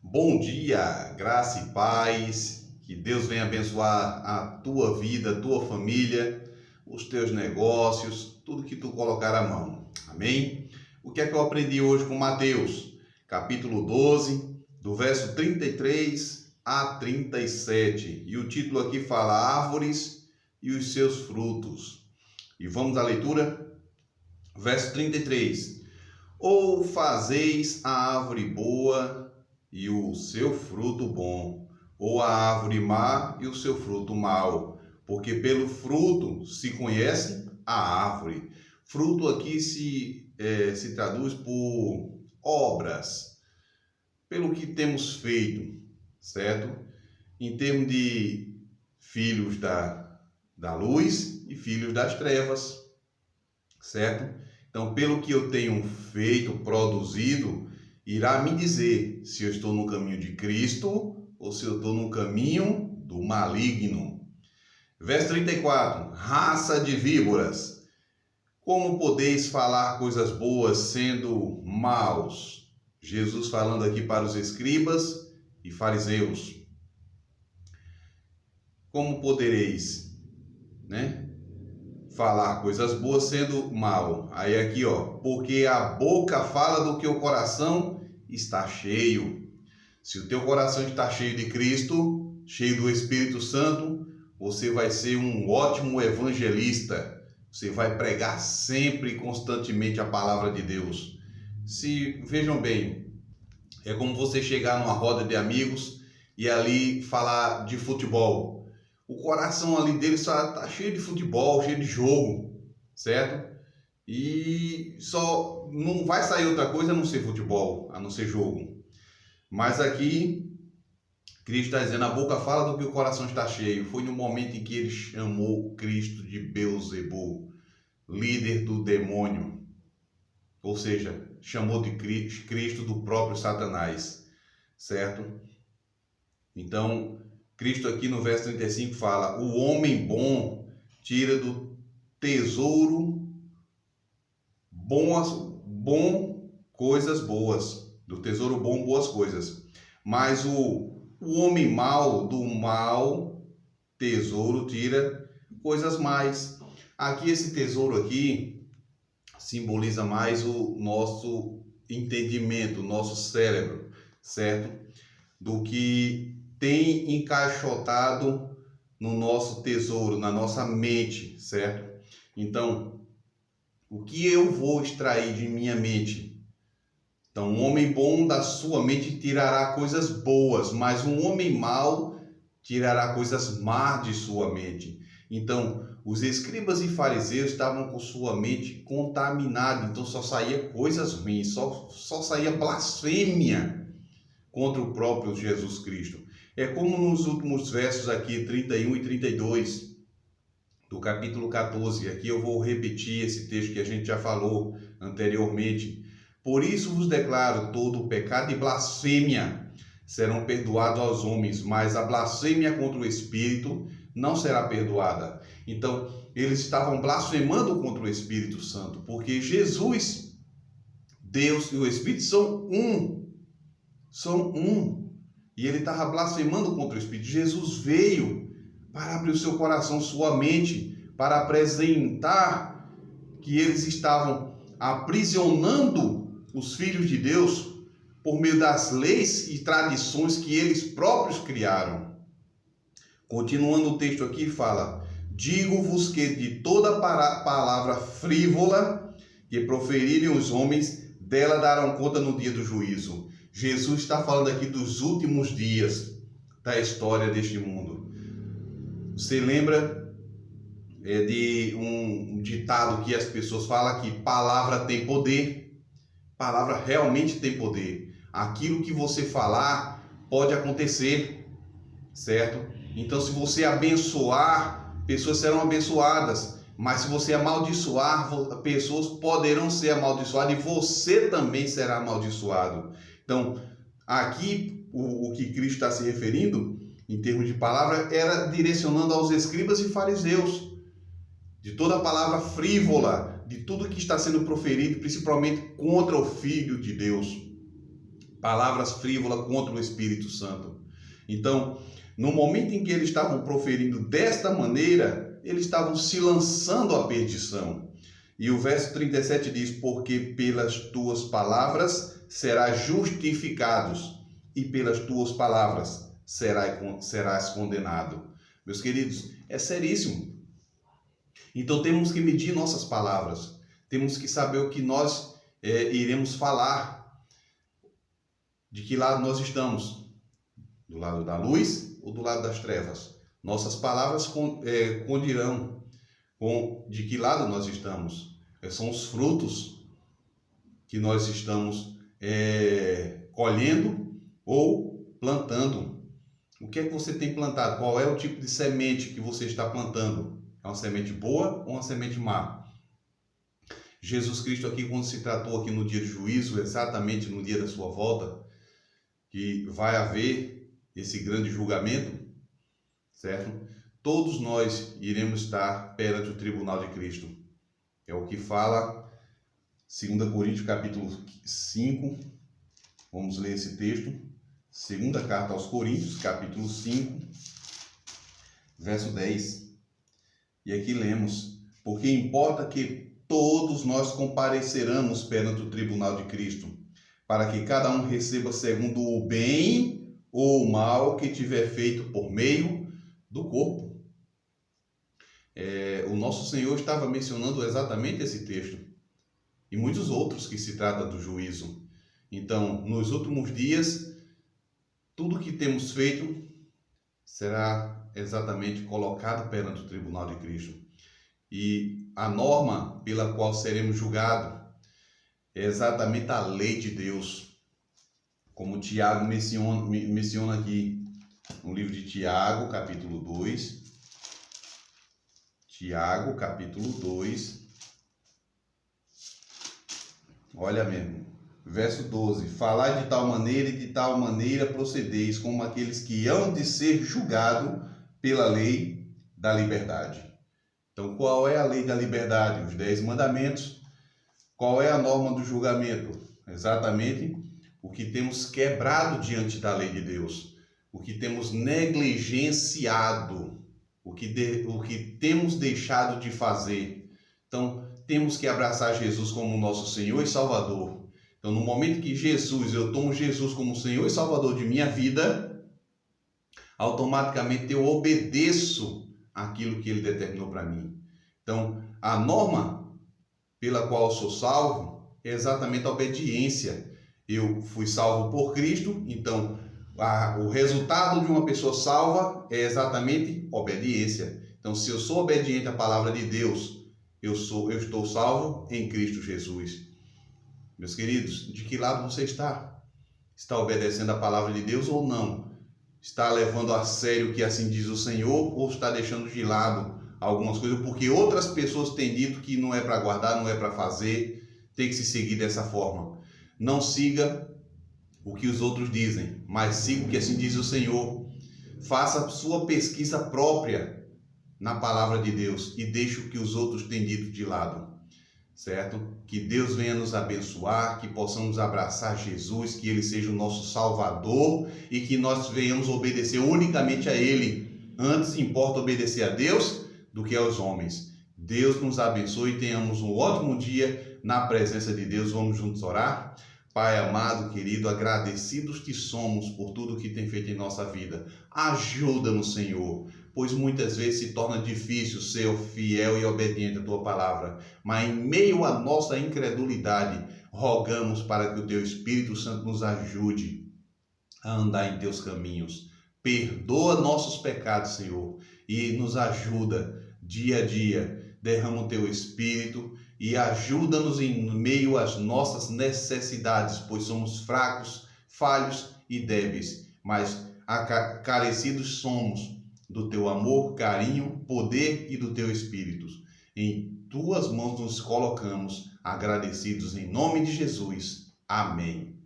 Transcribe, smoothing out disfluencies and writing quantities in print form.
Bom dia, graça e paz, que Deus venha abençoar a tua vida, a tua família, os teus negócios, tudo que tu colocar à mão, amém? O que é que eu aprendi hoje com Mateus? Capítulo 12, do verso 33 a 37, e o título aqui fala Árvores e os seus frutos. E vamos à leitura? Verso 33. Ou fazeis a árvore boa e o seu fruto bom, ou a árvore má e o seu fruto mau, porque pelo fruto se conhece a árvore. Fruto aqui se traduz por obras, pelo que temos feito, certo? Em termos de filhos da luz e filhos das trevas, certo? Então, pelo que eu tenho feito, produzido, irá me dizer se eu estou no caminho de Cristo ou se eu estou no caminho do maligno. Verso 34. Raça de víboras, como podeis falar coisas boas sendo maus? Jesus falando aqui para os escribas e fariseus. Como podereis, falar coisas boas sendo mal? Aí aqui, porque a boca fala do que o coração está cheio. Se o teu coração está cheio de Cristo, cheio do Espírito Santo, você vai ser um ótimo evangelista. Você vai pregar sempre e constantemente a palavra de Deus. Vejam bem, é como você chegar numa roda de amigos e ali falar de futebol. O coração ali dele só está cheio de futebol, cheio de jogo, certo? E só não vai sair outra coisa a não ser futebol, a não ser jogo. Mas aqui, Cristo está dizendo, a boca fala do que o coração está cheio. Foi no momento em que ele chamou Cristo de Beelzebul, líder do demônio. Ou seja, chamou de Cristo do próprio Satanás, certo? Então, Cristo aqui no verso 35 fala, o homem bom tira do tesouro bom coisas boas, do tesouro bom boas coisas, mas o homem mau do mau tesouro tira coisas mais. Aqui esse tesouro aqui simboliza mais o nosso entendimento, o nosso cérebro, certo? Do que tem encaixotado no nosso tesouro, na nossa mente, certo? Então, o que eu vou extrair de minha mente? Então, um homem bom da sua mente tirará coisas boas, mas um homem mau tirará coisas más de sua mente. Então, os escribas e fariseus estavam com sua mente contaminada, então só saía coisas ruins, só saía blasfêmia contra o próprio Jesus Cristo. É como nos últimos versos aqui, 31 e 32, do capítulo 14. Aqui eu vou repetir esse texto que a gente já falou anteriormente. Por isso vos declaro, todo o pecado e blasfêmia serão perdoados aos homens, mas a blasfêmia contra o Espírito não será perdoada. Então, eles estavam blasfemando contra o Espírito Santo, porque Jesus, Deus e o Espírito são um. E ele estava blasfemando contra o Espírito. Jesus veio para abrir o seu coração, sua mente, para apresentar que eles estavam aprisionando os filhos de Deus por meio das leis e tradições que eles próprios criaram. Continuando o texto aqui, fala, digo-vos que de toda palavra frívola que proferirem os homens, dela darão conta no dia do juízo. Jesus está falando aqui dos últimos dias da história deste mundo. Você lembra de um ditado que as pessoas falam que palavra tem poder? Palavra realmente tem poder. Aquilo que você falar pode acontecer, certo? Então, se você abençoar, pessoas serão abençoadas. Mas se você amaldiçoar, pessoas poderão ser amaldiçoadas e você também será amaldiçoado. Então, aqui o que Cristo está se referindo, em termos de palavra, era direcionando aos escribas e fariseus, de toda a palavra frívola, de tudo que está sendo proferido, principalmente contra o Filho de Deus. palavras frívolas contra o Espírito Santo. Então, no momento em que eles estavam proferindo desta maneira, eles estavam se lançando à perdição. E o verso 37 diz: porque pelas tuas palavras serás justificados, e pelas tuas palavras serás condenado. Meus queridos, é seríssimo. Então temos que medir nossas palavras, temos que saber o que nós iremos falar, de que lado nós estamos, do lado da luz ou do lado das trevas. Nossas palavras condirão de que lado nós estamos. São os frutos que nós estamos colhendo ou plantando. O que é que você tem plantado? Qual é o tipo de semente que você está plantando? É uma semente boa ou uma semente má? Jesus Cristo aqui, quando se tratou aqui no dia do juízo, exatamente no dia da sua volta, que vai haver esse grande julgamento, certo? Todos nós iremos estar perante o tribunal de Cristo. É o que fala 2 Coríntios capítulo 5. Vamos ler esse texto. Segunda carta aos Coríntios, capítulo 5, verso 10. E aqui lemos: porque importa que todos nós compareceramos perante o tribunal de Cristo, para que cada um receba segundo o bem ou o mal que tiver feito por meio do corpo. O nosso Senhor estava mencionando exatamente esse texto e muitos outros que se trata do juízo. Então, nos últimos dias, tudo que temos feito será exatamente colocado perante o tribunal de Cristo. E a norma pela qual seremos julgados é exatamente a lei de Deus, como Tiago menciona aqui no livro de Tiago, capítulo 2. Tiago, capítulo 2. Olha mesmo. Verso 12: falai de tal maneira e de tal maneira procedeis, como aqueles que hão de ser julgados pela lei da liberdade. Então, qual é a lei da liberdade? Os 10 mandamentos. Qual é a norma do julgamento? Exatamente o que temos quebrado diante da lei de Deus, o que temos negligenciado, o que temos deixado de fazer. Então, temos que abraçar Jesus como nosso Senhor e Salvador. Então, no momento que eu tomo Jesus como Senhor e Salvador de minha vida, automaticamente eu obedeço aquilo que Ele determinou para mim. Então, a norma pela qual eu sou salvo é exatamente a obediência. Eu fui salvo por Cristo, então o resultado de uma pessoa salva é exatamente obediência. Então, se eu sou obediente à palavra de Deus, eu estou salvo em Cristo Jesus. Meus queridos, de que lado você está? Está obedecendo a palavra de Deus ou não? Está levando a sério o que assim diz o Senhor ou está deixando de lado algumas coisas porque outras pessoas têm dito que não é para guardar, não é para fazer, tem que se seguir dessa forma? Não siga o que os outros dizem, mas siga o que assim diz o Senhor. Faça a sua pesquisa própria na palavra de Deus e deixe o que os outros têm dito de lado, certo? Que Deus venha nos abençoar, que possamos abraçar Jesus, que Ele seja o nosso Salvador e que nós venhamos obedecer unicamente a Ele. Antes importa obedecer a Deus do que aos homens. Deus nos abençoe e tenhamos um ótimo dia na presença de Deus. Vamos juntos orar? Pai amado, querido, agradecidos te somos por tudo que tem feito em nossa vida. Ajuda-nos, Senhor, pois muitas vezes se torna difícil ser fiel e obediente à tua palavra. Mas em meio à nossa incredulidade, rogamos para que o teu Espírito Santo nos ajude a andar em teus caminhos. Perdoa nossos pecados, Senhor, e nos ajuda dia a dia. Derrama o teu Espírito e ajuda-nos em meio às nossas necessidades, pois somos fracos, falhos e débeis, mas carecidos somos do teu amor, carinho, poder e do teu Espírito. Em tuas mãos nos colocamos, agradecidos em nome de Jesus. Amém.